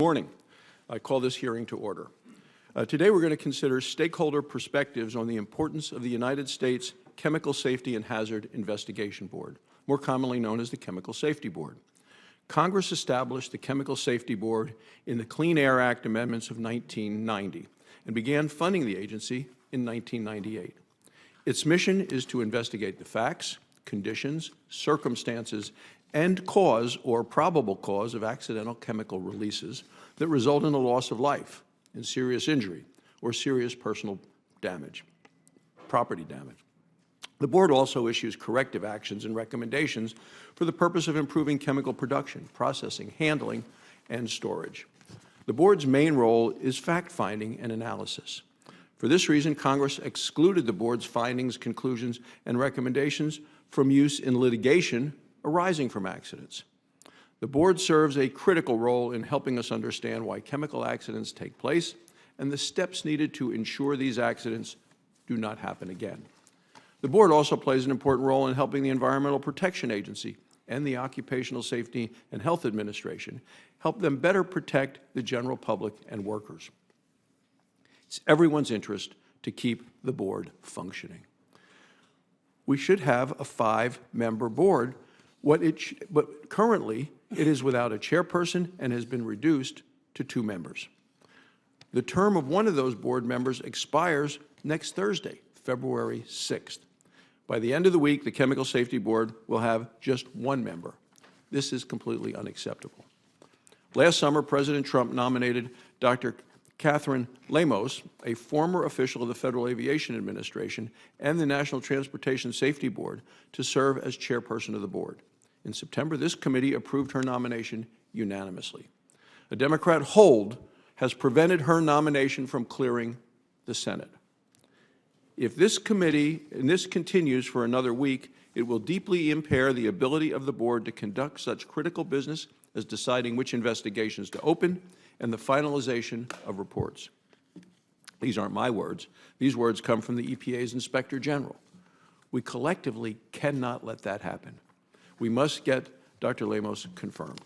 Morning. I call this hearing to order. Today we're going to consider stakeholder perspectives on the importance of the United States Chemical Safety and Hazard Investigation Board, more commonly known as the Chemical Safety Board. Congress established the Chemical Safety Board in the Clean Air Act amendments of 1990 and began funding the agency in 1998. Its mission is to investigate the facts, conditions, circumstances, and cause or probable cause of accidental chemical releases that result in the loss of life, in serious injury, or serious personal damage, property damage. The Board also issues corrective actions and recommendations for the purpose of improving chemical production, processing, handling, and storage. The Board's main role is fact-finding and analysis. For this reason, Congress excluded the Board's findings, conclusions, and recommendations from use in litigation arising from accidents. The Board serves a critical role in helping us understand why chemical accidents take place and the steps needed to ensure these accidents do not happen again. The Board also plays an important role in helping the Environmental Protection Agency and the Occupational Safety and Health Administration help them better protect the general public and workers. It's everyone's interest to keep the Board functioning. We should have a 5-member Board. But currently, it is without a chairperson and has been reduced to 2 members. The term of one of those board members expires next Thursday, February 6th. By the end of the week, the Chemical Safety Board will have just 1 member. This is completely unacceptable. Last summer, President Trump nominated Dr. Catherine Lemos, a former official of the Federal Aviation Administration and the National Transportation Safety Board, to serve as chairperson of the board. In September, this committee approved her nomination unanimously. A Democrat hold has prevented her nomination from clearing the Senate. If this continues for another week, it will deeply impair the ability of the board to conduct such critical business as deciding which investigations to open and the finalization of reports. These aren't my words. These words come from the EPA's Inspector General. We collectively cannot let that happen. We must get Dr. Lemos confirmed.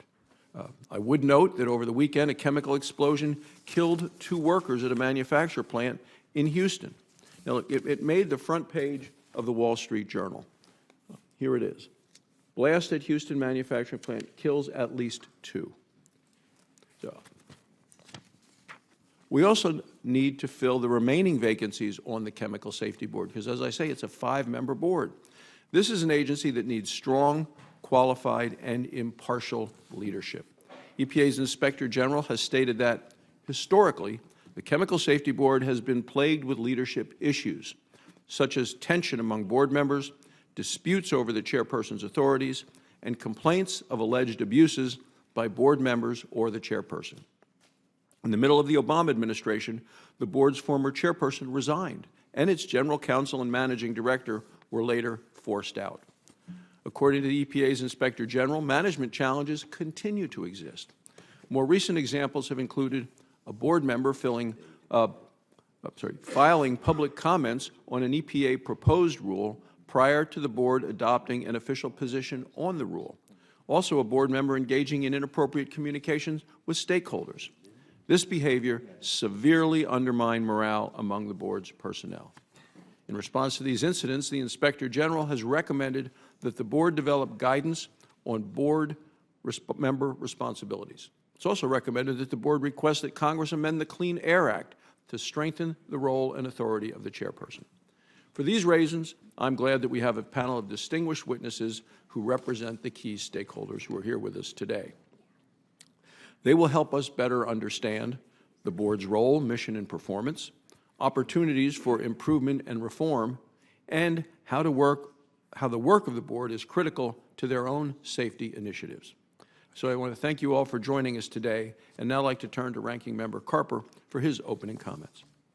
I would note that over the weekend, a chemical explosion killed 2 workers at a manufacturer plant in Houston. Now, look, it made the front page of the Wall Street Journal. Here it is. Blast at Houston manufacturing plant kills at least 2. We also need to fill the remaining vacancies on the Chemical Safety Board because, as I say, it's a 5-member board. This is an agency that needs strong, qualified, and impartial leadership. EPA's Inspector General has stated that, historically, the Chemical Safety Board has been plagued with leadership issues, such as tension among board members, disputes over the chairperson's authorities, and complaints of alleged abuses by board members or the chairperson. In the middle of the Obama administration, the board's former chairperson resigned, and its general counsel and managing director were later forced out. According to the EPA's Inspector General, management challenges continue to exist. More recent examples have included a board member filing public comments on an EPA proposed rule prior to the board adopting an official position on the rule. Also, a board member engaging in inappropriate communications with stakeholders. This behavior severely undermined morale among the board's personnel. In response to these incidents, the Inspector General has recommended that the board develop guidance on board member responsibilities. It's also recommended that the board request that Congress amend the Clean Air Act to strengthen the role and authority of the chairperson. For these reasons, I'm glad that we have a panel of distinguished witnesses who represent the key stakeholders who are here with us today. They will help us better understand the board's role, mission, and performance, opportunities for improvement and reform, and how the work of the board is critical to their own safety initiatives. So I want to thank you all for joining us today, and now I'd like to turn to Ranking Member Carper for his opening comments.